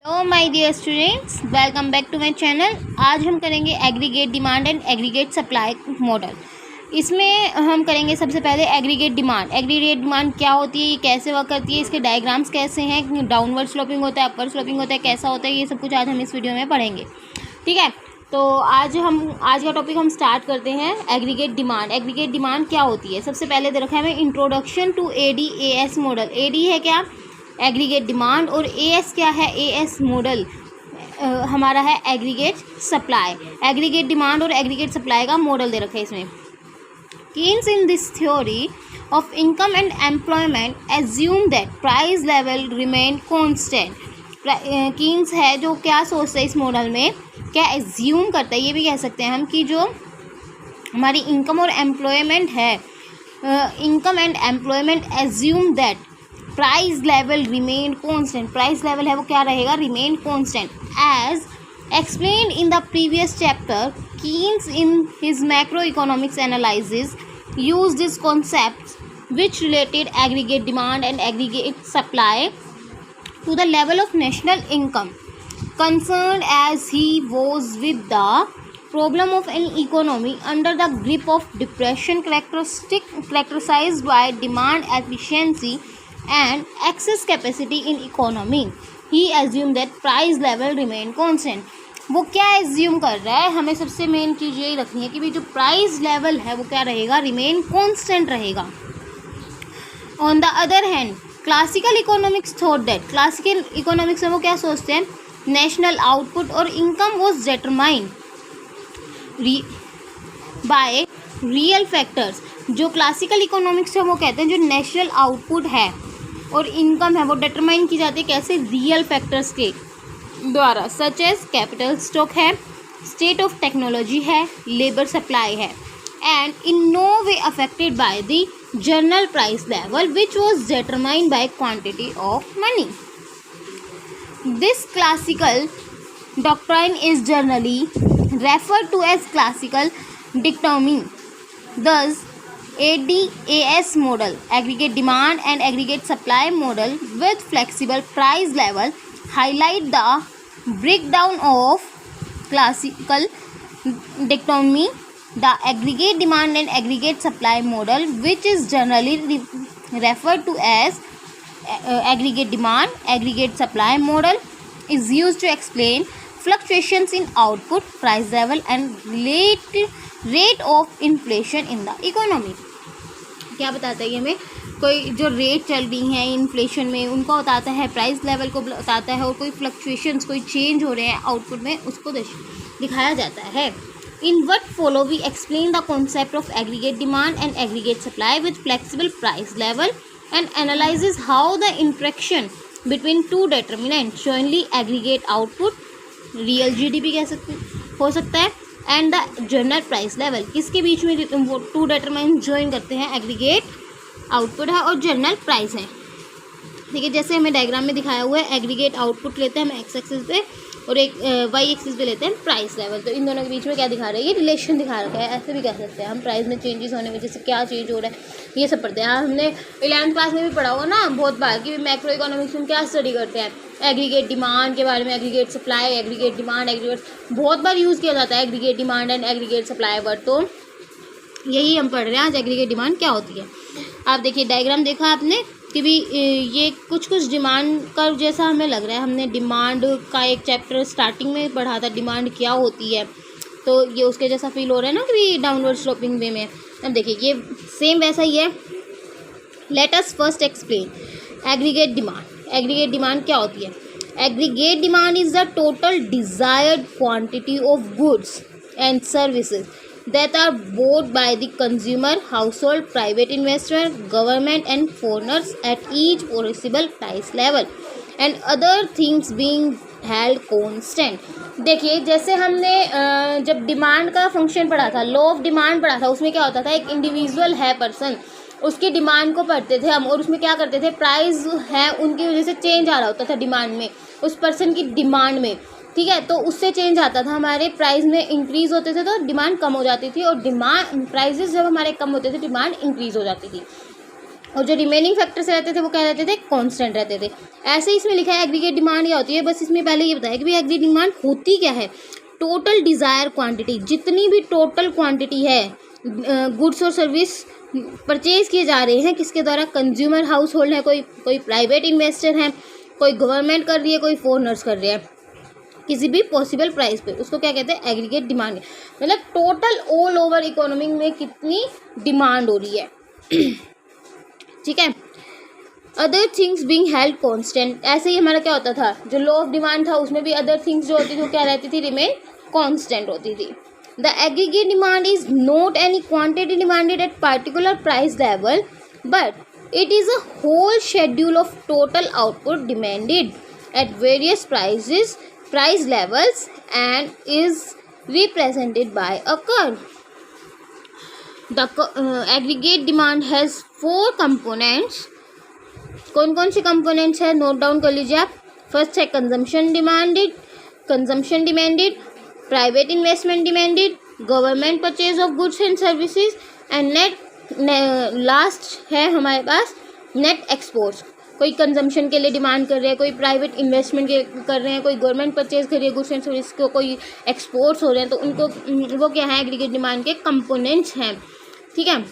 Hello my dear students, welcome back to my channel. आज हम करेंगे aggregate demand and aggregate supply model. इसमें हम करेंगे सबसे पहले एग्रीगेट डिमांड। एग्रीगेट डिमांड क्या होती है, ये कैसे वर्क करती है, इसके डायग्राम्स कैसे हैं, डाउनवर्ड स्लोपिंग होता है, अपर स्लोपिंग होता है, कैसा होता है, ये सब कुछ आज हम इस वीडियो में पढ़ेंगे। ठीक है, तो आज का टॉपिक हम स्टार्ट करते हैं। Aggregate demand. एग्रीगेट डिमांड क्या होती है, सबसे पहले दे रखा है हमें introduction to ADAS model. AD है क्या, एग्रीगेट डिमांड, और AS क्या है, AS मॉडल हमारा है एग्रीगेट सप्लाई। एग्रीगेट डिमांड और एग्रीगेट सप्लाई का मॉडल दे रखा है इसमें। Keynes in this theory of income and employment assume that price level remain constant। Keynes है जो क्या सोचता है इस मॉडल में, क्या एज्यूम करता है, ये भी कह सकते हैं हम कि जो हमारी इनकम और एम्प्लॉयमेंट है, income and employment assume that price level remain constant. Price level है वो क्या रहेगा, remain constant. As explain in the previous chapter, Keynes in his macro economics analysis use this concept which related aggregate demand and aggregate supply to the level of national income, concerned as he was with the problem of an economy under the grip of depression characterized by demand efficiency and excess capacity in economy. He assumed that price level remain constant। वो क्या assume कर रहा है, हमें सबसे main चीज़ यही रखनी है कि भाई जो प्राइस लेवल है वो क्या रहेगा, रिमेन कॉन्स्टेंट रहेगा। On the other hand classical economics thought that, classical economics में वो क्या सोचते हैं, नेशनल आउटपुट और income was determined by real factors. जो क्लासिकल इकोनॉमिक्स है वो कहते हैं जो नेशनल आउटपुट है और इनकम है वो डिटरमाइन की जाती है कैसे, रियल फैक्टर्स के द्वारा, सच एज कैपिटल स्टॉक है, स्टेट ऑफ टेक्नोलॉजी है, लेबर सप्लाई है, and in no way affected by the general price level which was determined by quantity of money. This classical doctrine is generally referred to as classical dichotomy। Thus, ADAS model, aggregate demand and aggregate supply model with flexible price level, highlight the breakdown of classical dichotomy, the aggregate demand and aggregate supply model, which is generally referred to as aggregate demand, aggregate supply model, is used to explain fluctuations in output, price level and rate of inflation in the economy। क्या बताता है ये हमें, कोई जो rate चल रही हैं इन्फ्लेशन में उनको बताता है, प्राइस लेवल को बताता है, और कोई फ्लक्चुएशंस कोई चेंज हो रहे हैं आउटपुट में उसको दिखाया जाता है। In what follow we explain the concept of aggregate demand and aggregate supply with flexible price level and analyses how the interaction between two determinant jointly aggregate output, real GDP कह सकते हो सकता है, and the general price level, किसके बीच में वो to determine join करते हैं, एग्रीगेट आउटपुट है और जनरल प्राइस है। ठीक है, जैसे हमें डायग्राम में दिखाया हुआ है, एग्रीगेट आउटपुट लेते हैं हम एक्स एक्सिस पे और एक वाई एक्सिस पे लेते हैं प्राइस लेवल। तो इन दोनों के बीच में क्या दिखा रहा है, ये रिलेशन दिखा रखा है। ऐसे भी कह सकते हैं हम, प्राइस में चेंजेस होने की वजह से क्या चेंज हो रहा है ये सब पढ़ते हैं। हमने 11th क्लास में भी पढ़ा हुआ ना बहुत बार कि मैक्रो इकोनॉमिक्स में क्या स्टडी करते हैं, एग्रीगेट डिमांड के बारे में, aggregate supply, aggregate demand, aggregate बहुत बार यूज़ किया जाता है aggregate demand and aggregate supply word. तो यही हम पढ़ रहे हैं आज, एग्रीगेट डिमांड क्या होती है। आप देखिए डायग्राम देखा आपने कि भी ये कुछ डिमांड का जैसा हमें लग रहा है। हमने डिमांड का एक चैप्टर स्टार्टिंग में पढ़ा था, डिमांड क्या होती है, तो ये उसके जैसा फील हो रहा है ना कि भी डाउनवर्ड स्लोपिंग वे में। अब देखिए ये सेम वैसा ही है। Let us first explain aggregate demand. Aggregate demand क्या होती है, aggregate demand is the total desired quantity of goods and services that are bought by the consumer, household, private investor, government and foreigners at each possible price level and other things being held constant। देखिए जैसे हमने जब demand का function पढ़ा था, law of demand पढ़ा था, उसमें क्या होता था, एक इंडिविजुअल है पर्सन, उसकी डिमांड को पढ़ते थे हम और उसमें क्या करते थे, प्राइस है उनकी वजह से चेंज आ रहा होता था डिमांड में, उस पर्सन की डिमांड में। ठीक है, तो उससे चेंज आता था, हमारे प्राइस में इंक्रीज़ होते थे तो डिमांड कम हो जाती थी, और डिमांड प्राइजेस जब हमारे कम होते थे डिमांड इंक्रीज़ हो जाती थी। और जो रिमेनिंग फैक्टर्स रहते थे वो क्या रहते थे, कांस्टेंट रहते थे। ऐसे ही इसमें लिखा है एग्रीगेट डिमांड क्या होती है, बस इसमें पहले ये बताया कि भाई एग्रीगेट डिमांड होती क्या है। टोटल डिज़ायर क्वांटिटी, जितनी भी टोटल क्वांटिटी है गुड्स और सर्विस परचेज किए जा रहे हैं किसके द्वारा, कंज्यूमर हाउस होल्ड है, कोई प्राइवेट इन्वेस्टर है, कोई गवर्नमेंट कर रही है, कोई फॉरनर्स कर रहे हैं, किसी भी पॉसिबल प्राइस पे, उसको क्या कहते हैं, एग्रीगेट डिमांड। मतलब टोटल ऑल ओवर इकोनॉमी में कितनी डिमांड हो रही है। ठीक है। Other things being held constant, ऐसे ही हमारा क्या होता था, जो लॉ ऑफ डिमांड था उसमें भी अदर थिंग्स जो होती थी वो क्या रहती थी, रिमेन कांस्टेंट होती थी। The aggregate demand is not any quantity demanded at particular price level but it is a whole schedule of total output demanded at various price levels and is represented by a curve. The aggregate demand has 4 components. कौन कौन सी components है, note down कर लीजिए आप। First है consumption demanded, private investment demanded, government purchase of goods and services and last है हमारे पास net exports. कोई कंजम्पशन के लिए डिमांड कर रहे हैं, कोई प्राइवेट इन्वेस्टमेंट कर रहे हैं, कोई गवर्नमेंट परचेज कर रही है गुड्स एंड सर्विस को, कोई एक्सपोर्ट्स हो रहे हैं, तो उनको वो क्या है, एग्रीगेट डिमांड के कंपोनेंट्स हैं। ठीक है।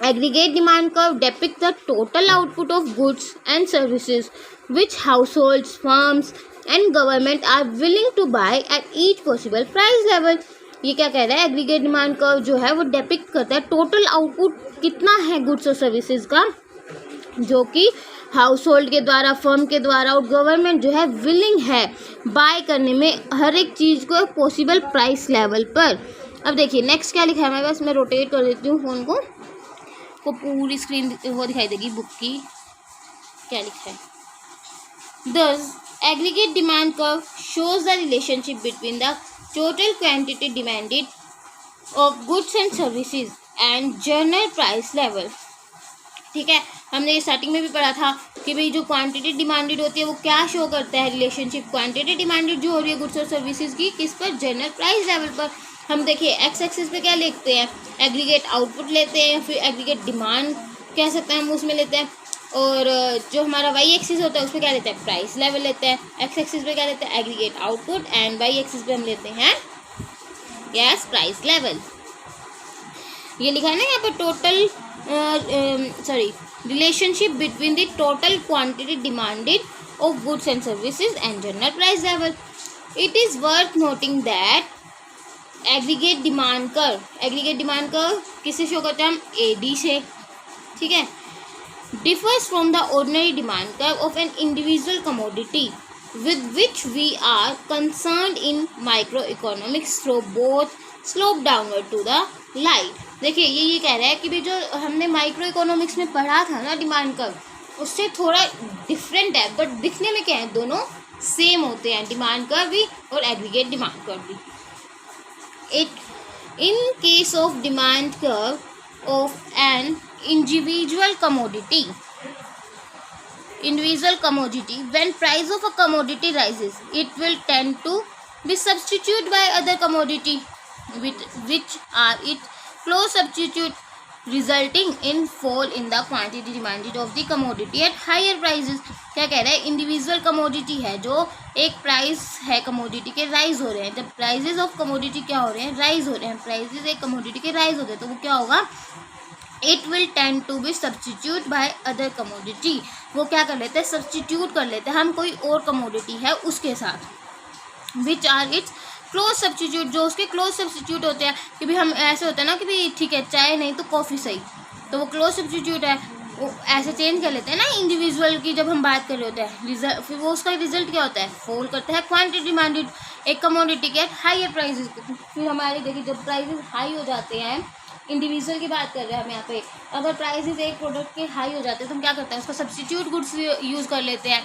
Aggregate demand curve depict the total output of goods and services which households, firms and government are willing to buy at each possible price level. ये क्या कह रहा है, एग्रीगेट डिमांड कर्व जो है वो डिपिक्ट करता है टोटल आउटपुट कितना है गुड्स और सर्विसेज का, जो कि हाउस होल्ड के द्वारा, फर्म के द्वारा और गवर्नमेंट जो है विलिंग है बाय करने में हर एक चीज़ को पॉसिबल प्राइस लेवल पर। अब देखिए नेक्स्ट क्या लिखा है हमारे पास, मैं रोटेट कर देती हूँ फ़ोन को पूरी स्क्रीन वो दिखाई देगी बुक की, क्या लिखा है। दस aggregate demand curve shows the relationship between the total quantity demanded of goods and services and general price level. ठीक है, हमने स्टार्टिंग में भी पढ़ा था कि भाई जो क्वांटिटी डिमांडेड होती है वो क्या शो करता है, रिलेशनशिप क्वांटिटी डिमांडेड जो हो रही है गुड्स और सर्विसेज की किस पर, जनरल प्राइस लेवल पर। हम देखिए एक्स एक्सिस पे क्या लिखते हैं, एग्रीगेट आउटपुट लेते हैं, फिर एग्रीगेट डिमांड कह सकते हैं हम उसमें लेते हैं, और जो हमारा वाई एक्सिस होता है उस पर क्या लेते हैं, प्राइस लेवल लेते हैं। एक्स एक्सिस पे क्या लेते हैं, aggregate output, and Y axis पे हम लेते हैं यस प्राइस लेवल। ये लिखा है ना यहाँ पर total relationship between the total quantity demanded of goods and services and general price level. It is worth noting that aggregate demand curve किससे शो करते हैं हम, AD से। ठीक है, differs from the ordinary demand curve of an individual commodity with which we are concerned in microeconomics through both slope downward to the right। देखिए ये कह रहा है कि भी जो हमने माइक्रो इकोनॉमिक्स में पढ़ा था ना डिमांड कर्व, उससे थोड़ा डिफरेंट है, बट दिखने में क्या है, दोनों सेम होते हैं, डिमांड कर्व भी और एग्रीगेट डिमांड कर्व भी। It in case of demand curve of an individual commodity when price of a commodity rises it will tend to be substitute by other commodity which are its close substitute, resulting in fall in the quantity demanded of the commodity at higher prices। क्या कह रहा है, individual commodity है जो एक price है commodity के rise हो रहे हैं, जब प्राइजेज ऑफ कमोडिटी क्या हो रहे हैं, राइज हो रहे हैं, प्राइजेज एक कमोडिटी के राइज हो रहे हैं, तो वो क्या होगा, it will tend to be substitute by other commodity. वो क्या कर लेते हैं, सब्स्टिट्यूट कर लेते हैं हम कोई और कमोडिटी है उसके साथ, which are its close substitute, जो उसके क्लोज सब्स्टिट्यूट होते हैं। कि भी हम ऐसे होता है ना कि भाई ठीक है चाय नहीं तो कॉफ़ी सही, तो वो क्लोज सब्स्टिट्यूट है, वो ऐसे चेंज कर लेते हैं ना इंडिविजुअल की जब हम बात कर रहे होते हैं। रिजल्ट फिर वो उसका रिजल्ट क्या होता है, फॉल करता है क्वांटिटी डिमांडेड एक कमोडिटी के हायर प्राइजेस। फिर हमारे देखिए जब प्राइजेस हाई हो जाते हैं, इंडिविजुअल की बात कर रहे हैं हम यहाँ पे, अगर प्राइजेस एक प्रोडक्ट के हाई हो जाते हैं तो हम क्या करते हैं, उसका सब्स्टिट्यूट गुड्स यूज़ कर लेते हैं,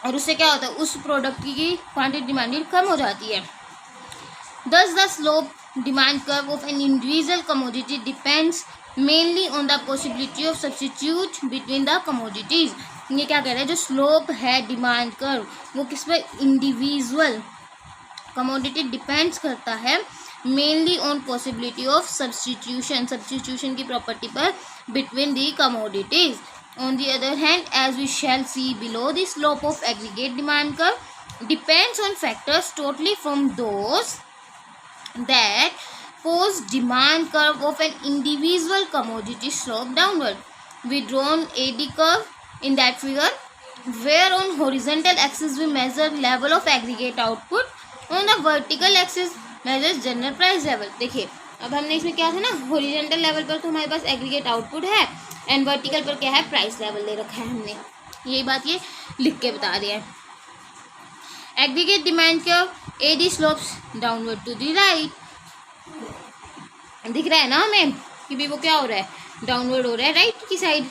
और उससे क्या होता है, उस प्रोडक्ट की क्वांटिटी डिमांडेड कम हो जाती है। Thus, the slope demand curve of an individual commodity depends mainly on the possibility of substitute between the commodities। ये क्या कह रहा है, जो स्लोप है डिमांड कर्व वो किस पे, इंडिविजुअल कमोडिटी डिपेंड्स करता है mainly on possibility of substitution की प्रॉपर्टी पर between the commodities. On the other hand, as we shall see below, the slope of aggregate demand curve depends on factors totally from those that cause demand curve of an individual commodity slope downward. We drawn AD curve in that figure, where on horizontal axis we measure level of aggregate output, on the vertical axis measures general price level. देखिए अब हमने इसमें क्या था ना, horizontal level पर तो हमारे पास एग्रीगेट आउटपुट है एंड वर्टिकल पर क्या है, प्राइस लेवल दे रखा है हमने. यही बात ये लिख के बता दिया है. Aggregate demand curve AD slopes downward to the right. दिख रहा है ना हमें कि भी वो क्या हो रहा है, डाउनवर्ड हो रहा है राइट की side.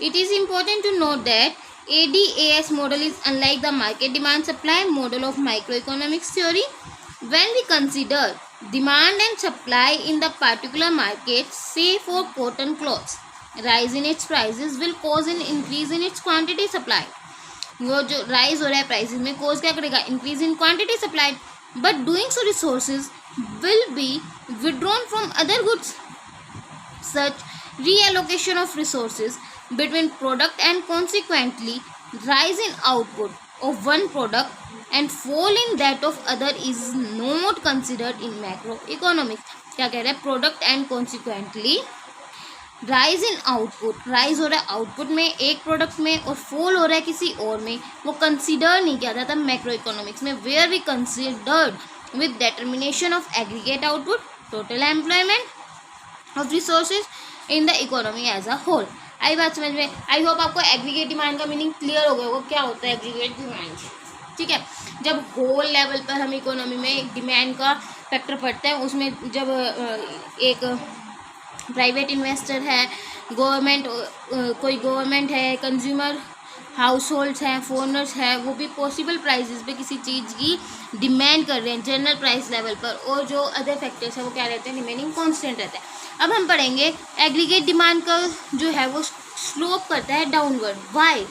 It is important to note that ADAS model is unlike the market demand supply model of microeconomics theory. When we consider demand and supply in the particular market, say for cotton cloths, rise in its prices will cause an increase in its quantity supply. वो जो rise हो रहा है prices में कोज क्या करेगा, increase in quantity supply. But doing so resources will be withdrawn from other goods. Such reallocation of resources between product and consequently rise in output of one product and fall in that of other is not considered in macroeconomics. क्या कह रहा है, product and consequently rise in output, rise हो रहा है output में एक product में और फॉल हो रहा है किसी और में, वो कंसिडर नहीं किया जाता मैक्रो इकोनॉमिक्स में. Where we considered with determination of aggregate output, total employment of resources in the economy as a whole. आई बात समझ में. आई होप आपको एग्रीगेट डिमांड का मीनिंग क्लियर हो गया होगा क्या होता है एग्रीगेट डिमांड. ठीक है, जब होल लेवल पर हम इकोनॉमी में डिमांड का फैक्टर पढ़ते हैं, उसमें जब एक प्राइवेट इन्वेस्टर है, गवर्नमेंट, कोई गवर्नमेंट है, कंज्यूमर हाउस होल्ड्स हैं, फॉरनर्स हैं, वो भी पॉसिबल प्राइसेस पे किसी चीज़ की डिमांड कर रहे हैं जनरल प्राइस लेवल पर, और जो अदर फैक्टर्स हैं वो क्या रहते हैं, रिमेनिंग कांस्टेंट रहता है. अब हम पढ़ेंगे एग्रीगेट डिमांड का जो है वो स्लोप करता है डाउनवर्ड. वाई,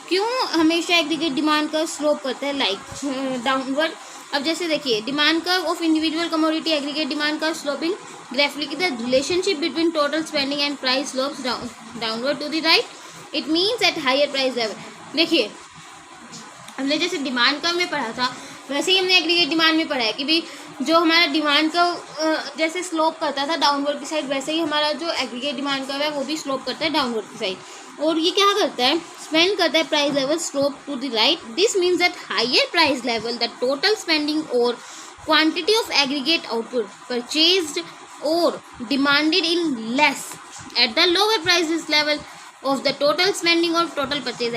क्यों हमेशा एग्रीगेट डिमांड का स्लोप करता है लाइक डाउनवर्ड. अब जैसे देखिए, demand curve of individual commodity aggregate demand का sloping graphically the relationship between total spending and price slopes downward to the right. It means at higher price level. देखिए हमने जैसे डिमांड कर्व में पढ़ा था वैसे ही हमने एग्रीगेट डिमांड में पढ़ा है कि भी जो हमारा डिमांड कर्व जैसे स्लोप करता था डाउनवर्ड की साइड, वैसे ही हमारा जो एग्रीगेट डिमांड कर्व है वो भी स्लोप करता है डाउनवर्ड की साइड. और ये क्या करता है, स्पेंड करता है price level slope to the right. This means that higher price level the total spending और quantity of aggregate output purchased और demanded in less at the lower price level of the total spending or total purchase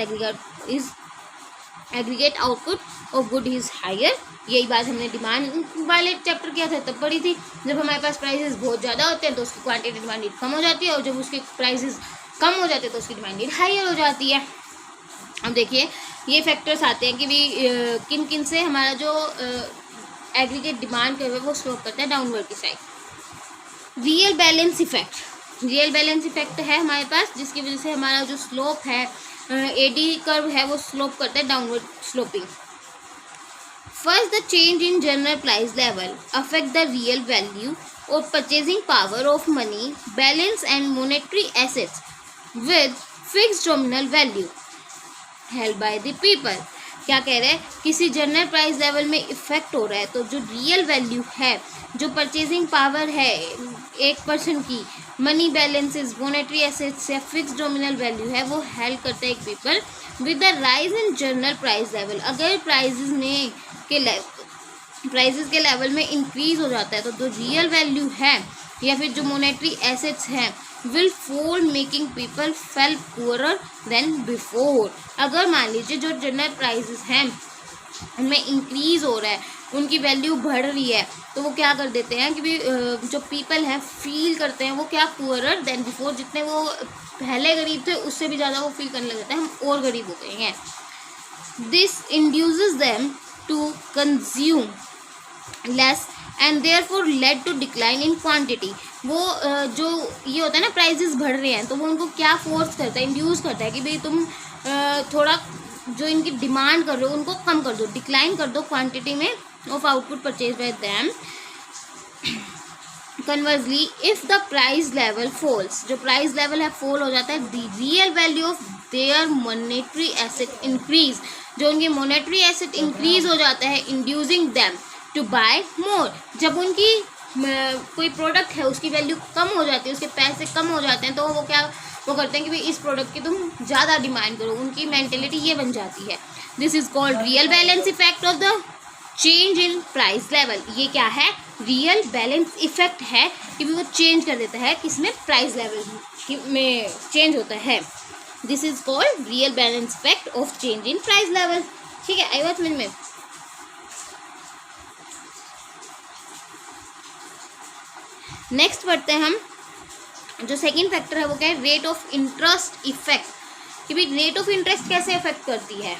aggregate output of good is higher. यही बात हमने demand वाले chapter किया था तब पढ़ी थी. जब हमारे पास प्राइसेस बहुत ज़्यादा होते हैं तो उसकी क्वांटिटी डिमांडेड कम हो जाती है, और जब उसके प्राइसेस कम हो जाते हैं तो उसकी डिमांडेड हायर हो जाती है. अब देखिए ये फैक्टर्स आते हैं कि भी किन किन से हमारा जो एग्रीगेट डिमांड कर्व है वो स्लोप करता है डाउनवर्ड की side. Real balance effect, real balance effect है हमारे पास, जिसकी वजह से हमारा जो स्लोप है एडी कर्व है वो स्लोप करता है downward sloping. First, the change in general price level affect the real value और purchasing power of money, balance and monetary assets with fixed nominal value held by the people. क्या कह रहे हैं, किसी जनरल प्राइस लेवल में effect हो रहा है तो जो रियल वैल्यू है, जो परचेजिंग पावर है एक पर्सन की, मनी बैलेंसेस, मॉनेटरी एसेट्स या फिक्स नॉमिनल वैल्यू है, वो हेल्प करता है एक people with the rise in general price level. अगर प्राइसेस के लेवल में इंक्रीज हो जाता है तो जो रियल वैल्यू है या फिर जो मॉनेटरी एसेट्स हैं will fall making people feel poorer than before. अगर मान लीजिए जो जनरल प्राइसेस हैं उनमें इंक्रीज हो रहा है, उनकी वैल्यू बढ़ रही है, तो वो क्या कर देते हैं कि भी जो पीपल हैं फील करते हैं वो क्या, पुअरर देन बिफोर. जितने वो पहले गरीब थे उससे भी ज़्यादा वो फील करने लग जाते हैं हम और गरीब हो गए हैं. This induces them to consume less and therefore led to decline in quantity. वो जो ये होता है ना प्राइसेस बढ़ रहे हैं तो वो उनको क्या फोर्स करता है, इंड्यूस करता है कि भाई तुम थोड़ा जो इनकी डिमांड कर रहे हो उनको कम कर दो, डिक्लाइन कर दो क्वांटिटी में of output purchase by them conversely if the price level falls, जो प्राइस लेवल है फॉल हो जाता है, the real value of their monetary asset increase, जो उनकी मॉनेटरी एसेट इंक्रीज हो जाता है, inducing them to buy more. जब उनकी कोई प्रोडक्ट है उसकी वैल्यू कम हो जाती है, उसके पैसे कम हो जाते हैं, तो वो करते हैं कि भाई इस प्रोडक्ट की तुम ज़्यादा डिमांड करो, उनकी मेंटेलिटी ये बन जाती है। This is called real balance effect of the change in price level. ये क्या है? रियल बैलेंस इफेक्ट है कि वो चेंज कर देता है, किसमें? प्राइस लेवल में चेंज होता है। This is called real balance effect of change in price level. ठीक है, आई बात समझ में? नेक्स्ट पढ़ते हैं हम, जो सेकंड फैक्टर है वो क्या है? रेट ऑफ इंटरेस्ट इफेक्ट, कि भाई रेट ऑफ इंटरेस्ट कैसे इफेक्ट करती है।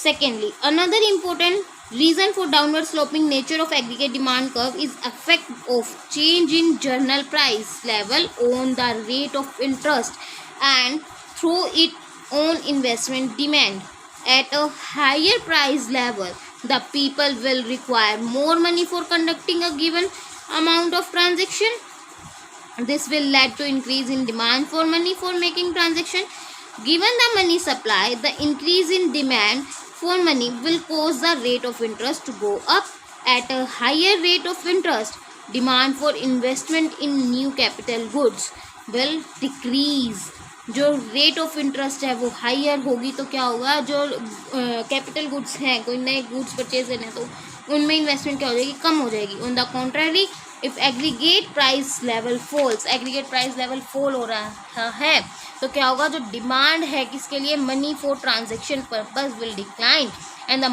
Secondly, another important reason for downward sloping nature of aggregate demand curve is effect of change in journal price level on the rate of interest and through it on investment demand. At a higher price level, the people will require more money for conducting a given amount of transaction. This will lead to increase in demand for money for making transaction. Given the money supply, the increase in demand for money will cause the rate of interest to go up. At a higher rate of interest, demand for investment in new capital goods will decrease. जो rate of interest है वो higher होगी तो क्या होगा? जो capital goods हैं, कोई नए गुड्स परचेज करने हैं तो उनमें इन्वेस्टमेंट क्या हो जाएगी? कम हो जाएगी। On the contrary, if aggregate price level falls, aggregate price level fall हो रहा है तो क्या होगा? जो डिमांड है किसके लिए? Money for transaction purpose will decline and the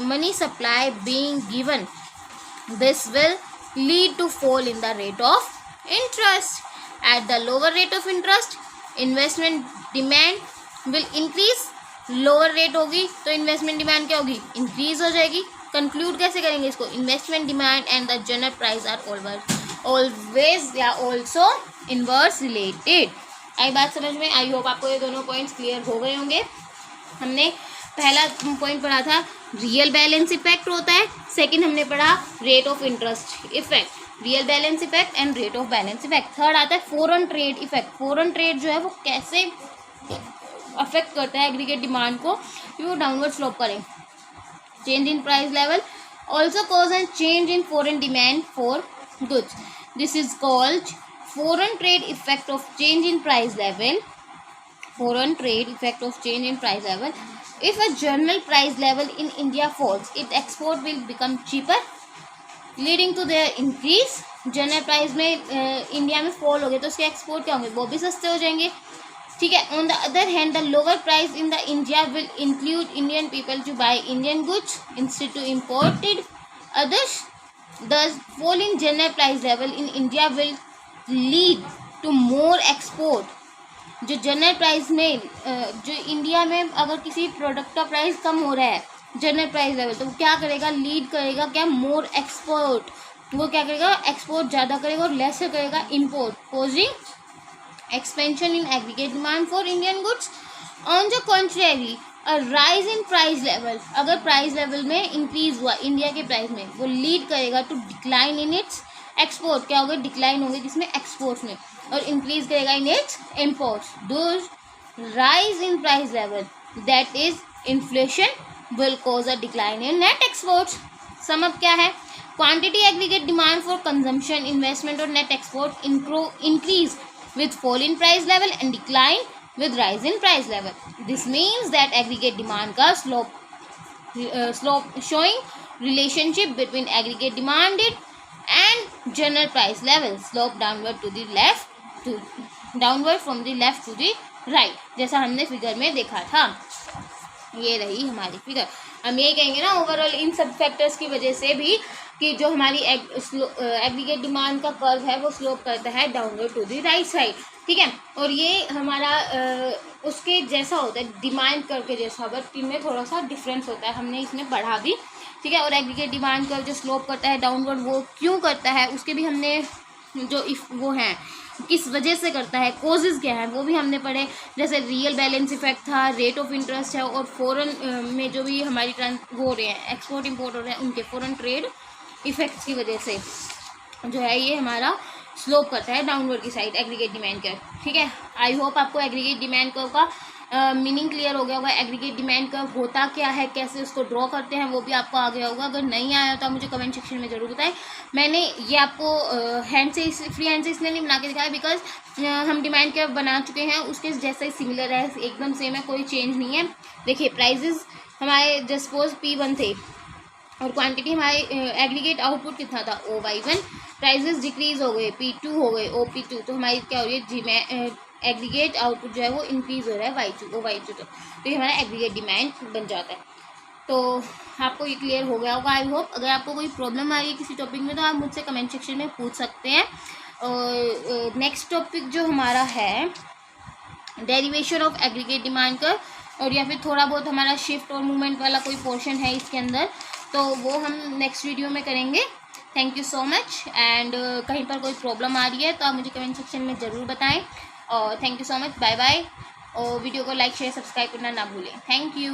money supply being given, this will lead to fall in the rate of interest. At the lower rate of interest, investment demand will increase. Lower rate होगी तो investment demand क्या होगी? Increase हो जाएगी. Conclude कैसे करेंगे इसको? Investment demand and the general price are always या ऑल्सो इनवर्स रिलेटेड. आई बात समझ में? आई होप आपको ये दोनों पॉइंट्स क्लियर हो गए होंगे. हमने पहला पॉइंट पढ़ा था रियल बैलेंस इफेक्ट होता है, सेकंड हमने पढ़ा rate of interest effect, real balance effect and rate of balance effect. Third आता है foreign trade effect. Foreign trade जो है वो कैसे अफेक्ट करता है एग्रीगेट डिमांड को कि वो डाउनवर्ड स्लोप करें. Change in price level also cause a change in foreign demand for goods. This is called foreign trade effect of change in price level. Foreign trade effect of change in price level. If a general price level in India falls, its export will become cheaper, leading to their increase. General price में India में fall हो गए तो उसके export क्या होंगे? वो भी सस्ते हो जाएंगे. ठीक है. On the other hand, the lower price in the India will include Indian people to buy Indian goods instead to imported others. The fall in general price level in India will lead to more export. जो general price में जो India में अगर किसी product का price कम हो रहा है जनरल प्राइस लेवल, तो वो क्या करेगा? लीड करेगा क्या? मोर एक्सपोर्ट. वो क्या करेगा? एक्सपोर्ट ज़्यादा करेगा और लेसर करेगा import, causing expansion in aggregate demand for Indian goods. On the contrary, a rise in price level, अगर प्राइस लेवल में इंक्रीज हुआ इंडिया के प्राइस में, वो लीड करेगा to decline in its export. क्या होगा? डिक्लाइन होगी किसमें? एक्सपोर्ट्स में. और इंक्रीज करेगा in its imports. Those rise in price level, that is inflation, will cause a decline in net exports. Sum up क्या है? Quantity aggregate demand for consumption, investment और net export increase with fall in price level and decline with rise in price level. This means that aggregate demand curve slope showing relationship between aggregate demanded and general price level slope downward to the left to downward from the left to the right, जैसा हमने figure में देखा था. ये रही हमारी figure. हम ये कहेंगे ना ओवरऑल इन सब फैक्टर्स की वजह से भी कि जो हमारी एग्रीगेट डिमांड का कर्व है वो स्लोप करता है downward to the right side. ठीक है. और ये हमारा उसके जैसा होता है डिमांड कर्व के जैसा, बट इनमें थोड़ा सा डिफरेंस होता है, हमने इसमें पढ़ा भी. ठीक है. और एग्रीगेट डिमांड कर्व जो स्लोप करता है डाउनवर्ड, वो क्यों करता है उसके भी हमने जो वो हैं किस वजह से करता है, कोजेज़ क्या है, वो भी हमने पढ़े. जैसे रियल बैलेंस इफेक्ट था, रेट ऑफ इंटरेस्ट है, और फॉरेन में जो भी हमारी वो हो रहे हैं एक्सपोर्ट इम्पोर्ट हो रहे हैं उनके फॉरेन ट्रेड इफेक्ट्स की वजह से. जो है ये हमारा स्लोप करता है डाउनवर्ड की साइड एग्रीगेट डिमांड कर्व। ठीक है, आई होप आपको एग्रीगेट डिमांड कर्व का मीनिंग क्लियर हो गया होगा। एग्रीगेट डिमांड कर्व होता क्या है, कैसे उसको ड्रॉ करते हैं, वो भी आपको आ गया होगा। अगर नहीं आया तो आप मुझे कमेंट सेक्शन में ज़रूर बताएं। मैंने ये आपको हैंड से फ्री हैंड से इसलिए नहीं बना के दिखाया बिकॉज हम डिमांड कर्व बना चुके हैं, उसके जैसा ही सिमिलर है, एकदम सेम है, कोई चेंज नहीं है। देखिए प्राइजेस हमारे जस्ट सपोज P1 थे और क्वांटिटी हमारे एग्रीगेट आउटपुट कितना था OY1, प्राइजेस डिक्रीज हो गए P2 हो गए OP2, तो हमारी क्या हो रही है एग्रीगेट आउटपुट जो है वो इंक्रीज हो रहा है Y2 OY2 तो ये हमारा एग्रीगेट डिमांड बन जाता है। तो आपको ये क्लियर हो गया होगा आई होप। अगर आपको कोई प्रॉब्लम आ रही है किसी टॉपिक में तो आप मुझसे कमेंट सेक्शन में पूछ सकते हैं। और नेक्स्ट टॉपिक जो हमारा है derivation of aggregate demand curve, और या फिर थोड़ा बहुत हमारा शिफ्ट और मूवमेंट वाला कोई पोर्शन है इसके अंदर, तो वो हम नेक्स्ट वीडियो में करेंगे। Thank you so much. And कहीं पर कोई प्रॉब्लम आ रही है तो आप मुझे कमेंट सेक्शन में ज़रूर बताएं। और thank you so much, bye bye. और वीडियो को लाइक शेयर सब्सक्राइब करना ना भूलें। Thank you.